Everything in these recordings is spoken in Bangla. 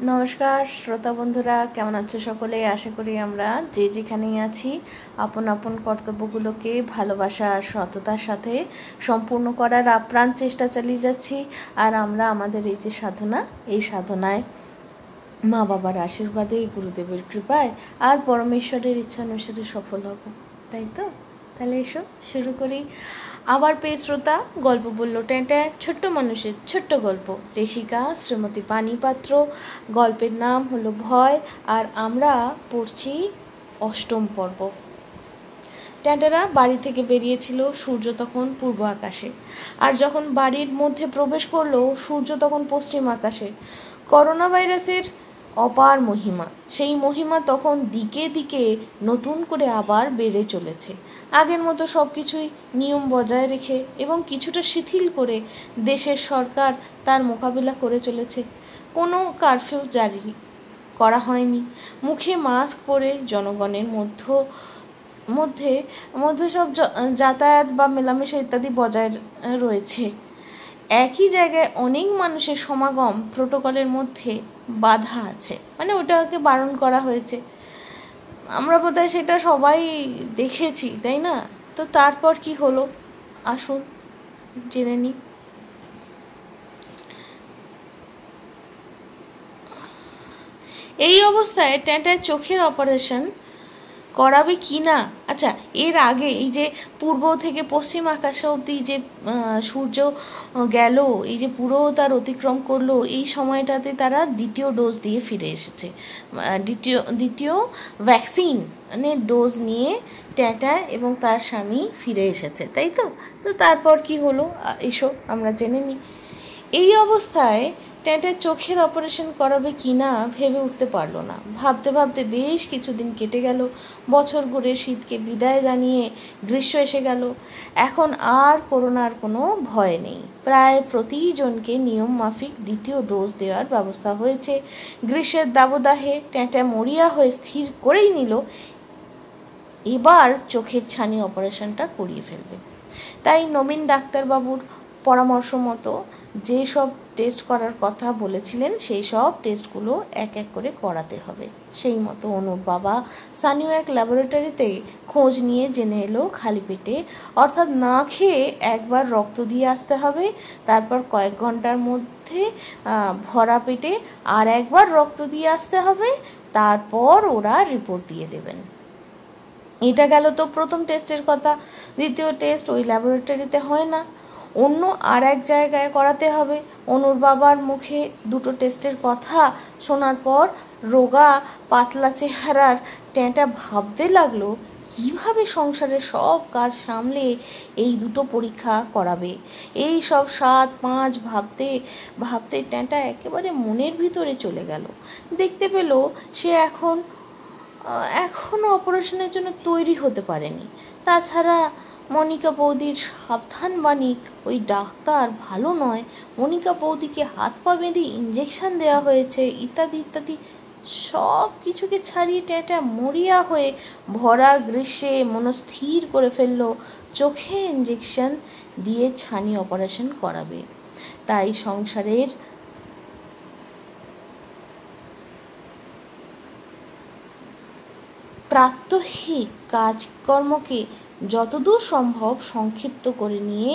নমস্কার শ্রোতা বন্ধুরা, কেমন আছো সকলে? আশা করি আমরা যে যেখানেই আছি আপন আপন কর্তব্যগুলোকে ভালোবাসা আর সততার সাথে সম্পূর্ণ করার আপ্রাণ চেষ্টা চালিয়ে যাচ্ছি। আর আমরা আমাদের এই যে সাধনা, এই সাধনায় মা বাবার আশীর্বাদে, গুরুদেবের কৃপায় আর পরমেশ্বরের ইচ্ছানুসারে সফল হব, তাই তো? তাহলে এসো শুরু করি। আবার পেয়ে শ্রোতা, গল্প বলল টেঁটে, ছোট্ট মানুষের ছোট্ট গল্প, লেখিকা শ্রীমতী পানিপাত্র। গল্পের নাম হলো ভয়, আর আমরা পড়ছি অষ্টম পর্ব। টেঁটেরা বাড়ি থেকে বেরিয়েছিল, সূর্য তখন পূর্ব আকাশে, আর যখন বাড়ির মধ্যে প্রবেশ করলো সূর্য তখন পশ্চিম আকাশে। করোনা ভাইরাসের অপার মহিমা, সেই মহিমা তখন দিকে দিকে নতুন করে আবার বেড়ে চলেছে। আগের মতো সব কিছুই নিয়ম বজায় রেখে এবং কিছুটা শিথিল করে দেশের সরকার তার মোকাবিলা করে চলেছে। কোনো কারফিউ জারি করা হয়নি। মুখে মাস্ক পরে জনগণের মধ্যে সব যাতায়াত বা মেলামেশা ইত্যাদি বজায় রয়েছে। একই জায়গায় অনেক মানুষের সমাগম প্রোটোকলের মধ্যে বাধা আছে, মানে ওটাকে বারণ করা হয়েছে। আমরা বোধহয় সেটা সবাই দেখেছি, তাই না? তো তারপর কি হলো আসুন জেনে নিই। এই অবস্থায় টেঁটায় চোখের অপারেশন করাবে কি না। আচ্ছা, এর আগে এই যে পূর্ব থেকে পশ্চিম আকাশে অবধি যে সূর্য গেল, এই যে পুরো তার অতিক্রম করলো, এই সময়টাতে তারা দ্বিতীয় ডোজ দিয়ে ফিরে এসেছে। দ্বিতীয় ভ্যাকসিন মানে ডোজ নিয়ে টেঁটা এবং তার স্বামী ফিরে এসেছে, তাই তো? তো তারপর কি হলো এসো আমরা জেনে নিই। এই অবস্থায় টেঁটের চোখের অপারেশন করাবে কি না ভেবে উঠতে পারল না। ভাবতে ভাবতে বেশ কিছুদিন কেটে গেল। বছর ঘুরে শীতকে বিদায় জানিয়ে গ্রীষ্ম এসে গেল। এখন আর করোনার কোনো ভয় নেই। প্রায় প্রতিজনকে নিয়ম মাফিক দ্বিতীয় ডোজ দেওয়ার ব্যবস্থা হয়েছে। গ্রীষ্মের দাবদাহে টেঁটা মরিয়া হয়ে স্থির করেই নিল এবার চোখের ছানি অপারেশনটা করিয়ে ফেলবে। তাই নবীন ডাক্তারবাবুর পরামর্শ মতো যেসব টেস্ট করার কথা বলেছিলেন সেই সব টেস্টগুলো এক এক করে করাতে হবে। সেই মতো অনুর বাবা স্থানীয় এক ল্যাবরেটরিতে খোঁজ নিয়ে জেনে এলো খালি পেটে, অর্থাৎ না খেয়ে একবার রক্ত দিয়ে আসতে হবে, তারপর কয়েক ঘন্টার মধ্যে ভরা পেটে আর একবার রক্ত দিয়ে আসতে হবে, তারপর ওরা রিপোর্ট দিয়ে দেবেন। এটা গেল তো প্রথম টেস্টের কথা। দ্বিতীয় টেস্ট ওই ল্যাবরেটরিতে হয় না, অন্য আর এক জায়গায় করাতে হবে। অনুর বাবার মুখে দুটো টেস্টের কথা শোনার পর রোগা পাতলা চেহারার টেঁটা ভাবতে লাগলো কিভাবে সংসারের সব কাজ সামলে এই দুটো পরীক্ষা করাবে। এই সব 7-5 ভাবতে ভাবতে টেঁটা একেবারে মনের ভিতরে চলে গেল। দেখতে পেল সে এখনও অপারেশনের জন্য তৈরি হতে পারেনি। তাছাড়া মনিকা বৌদির সাবধান বাণী, ওই ডাক্তার ভালো নয়, মনিকা বৌদিকে হাত পা বেঁধে ইঞ্জেকশন দেওয়া হয়েছে, ইত্যাদি ইত্যাদি সব কিছুকে ছাড়িয়ে টেঁটা মরিয়া হয়ে ভরা গ্রীষ্মে মনস্থির করে ফেললো চোখে ইঞ্জেকশন দিয়ে ছানি অপারেশন করাবে। তাই সংসারের প্রাত্যহিক কাজকর্মকে যতদূর সম্ভব সংক্ষিপ্ত করে নিয়ে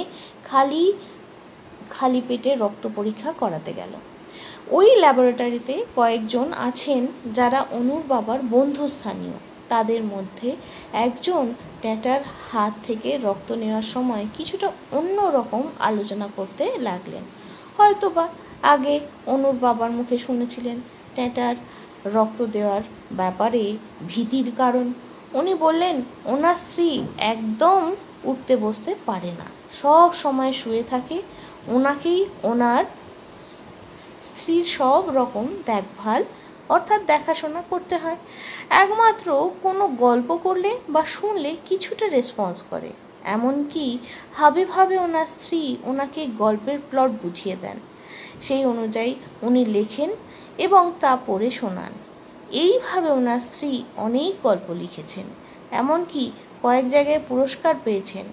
খালি পেটে রক্ত পরীক্ষা করাতে গেল। ওই ল্যাবরেটরিতে কয়েকজন আছেন যারা অনুর বাবার বন্ধুস্থানীয়। তাদের মধ্যে একজন টেঁটার হাত থেকে রক্ত নেওয়ার সময় কিছুটা অন্য রকম আলোচনা করতে লাগলেন। হয়তোবা আগে অনুর বাবার মুখে শুনেছিলেন টেঁটার রক্ত দেওয়ার ব্যাপারে ভীতির কারণ। উনি বললেন ওনার স্ত্রী একদম উঠতে বসতে পারে না, সব সময় শুয়ে থাকে। ওনাকেই ওনার স্ত্রীর সব রকম দেখভাল অর্থাৎ দেখাশোনা করতে হয়। একমাত্র কোনো গল্প করলে বা শুনলে কিছুটা রেসপন্স করে, এমনকি ভাবে ওনার স্ত্রী ওনাকে গল্পের প্লট বুঝিয়ে দেন। সেই অনুযায়ী উনি লেখেন এবং তা পড়ে শোনান। এইভাবে ওনার স্ত্রী অনেক গল্প লিখেছেন, এমনকি কয়েক জায়গায় পুরস্কার পেয়েছেন।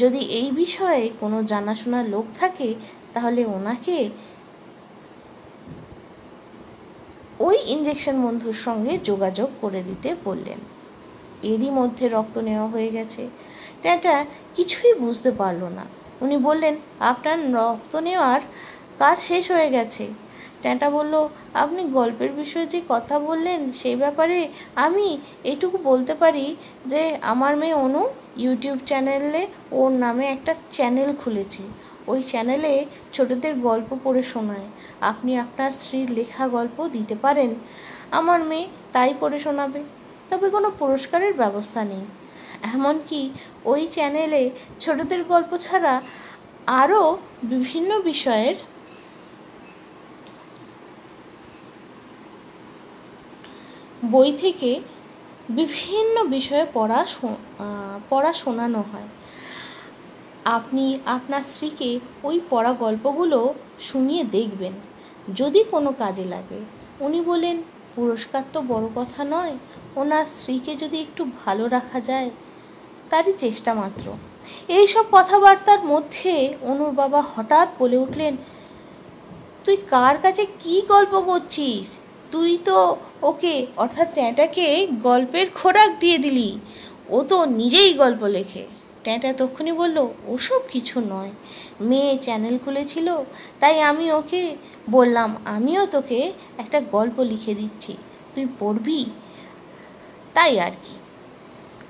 যদি এই বিষয়ে কোনো জানাশোনা লোক থাকে তাহলে ওনাকে ইঞ্জেকশন বন্ধুর সঙ্গে যোগাযোগ করে দিতে বললেন। এরই মধ্যে রক্ত নেওয়া হয়ে গেছে। ট্যাঁটা কিছুই বুঝতে পারল না। উনি বললেন, আপনার রক্ত নেওয়ার কাজ শেষ হয়ে গেছে। ট্যাঁটা বলল, আপনি গল্পের বিষয়ে যে কথা বললেন সেই ব্যাপারে আমি এটুকু বলতে পারি যে আমার মেয়ে অনু ইউটিউব চ্যানেলে ওর নামে একটা চ্যানেল খুলেছে। ওই চ্যানেলে ছোটদের গল্প পড়ে শোনায়। আপনি আপনার স্ত্রীর লেখা গল্প দিতে পারেন, আমার মেয়ে তাই পড়ে শোনাবে। তবে কোনো পুরস্কারের ব্যবস্থা নেই। এমনকি ওই চ্যানেলে ছোটদের গল্প ছাড়া আরও বিভিন্ন বিষয়ের বই থেকে বিভিন্ন বিষয়ে পড়া শোনানো হয়। আপনি আপনার স্ত্রীকে ওই পড়া গল্পগুলো শুনিয়ে দেখবেন, যদি কোনো কাজে লাগে। উনি বলেন, পুরস্কার তো বড় কথা নয়, ওনার স্ত্রীকে যদি একটু ভালো রাখা যায় তারই চেষ্টা মাত্র। এইসব কথাবার্তার মধ্যে অনুর বাবা হঠাৎ বলে উঠলেন, তুই কার কাছে কি গল্প করছিস? তুই তো ওকে অর্থাৎ ট্যাঁটাকে গল্পের খোরাক দিয়ে দিলি। ও তো নিজেই গল্প লেখে। ট্যাঁটা তক্ষুনি বলল, ওসব কিছু নয়, মেয়ে চ্যানেল খুলেছিল তাই আমি ওকে বললাম আমিও তোকে একটা গল্প লিখে দিচ্ছি, তুই পড়বি, তাই আর কি।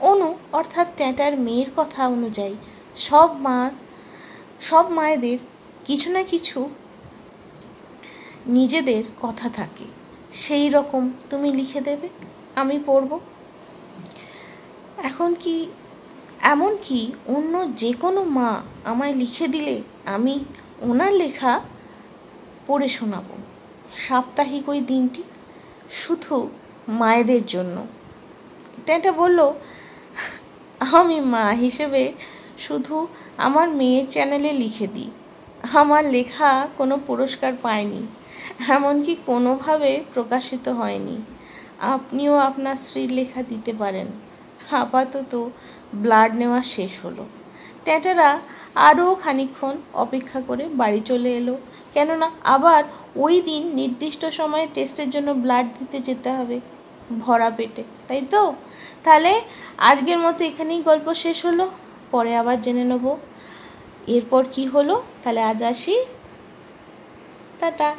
অনু অর্থাৎ ট্যাঁটার মেয়ের কথা অনুযায়ী সব মায়েদের কিছু না কিছু নিজেদের কথা থাকে, সেই রকম তুমি লিখে দেবে, আমি পড়ব। এমনকি অন্য যে কোনো মা আমায় লিখে দিলে আমি ওনার লেখা পড়ে শোনাব। সাপ্তাহিক ওই দিনটি শুধু মায়েদের জন্য। ট্যাঁটা বলল, আমি মা হিসেবে শুধু আমার মেয়ের চ্যানেলে লিখে দিই। আমার লেখা কোনো পুরস্কার পায়নি, এমনকি কোনোভাবে প্রকাশিত হয়নি। আপনিও আপনার স্ত্রীর লেখা দিতে পারেন। আপাতত ব্লাড নেওয়া শেষ হলো। ট্যাঁটারা আরও খানিকক্ষণ অপেক্ষা করে বাড়ি চলে এলো, কেননা আবার ওই দিন নির্দিষ্ট সময়ে টেস্টের জন্য ব্লাড দিতে যেতে হবে ভরা পেটে, তাই তো? তাহলে আজকের মতো এখানেই গল্প শেষ হলো, পরে আবার জেনে নেব এরপর কি হলো। তাহলে আজ আসি, টাটা।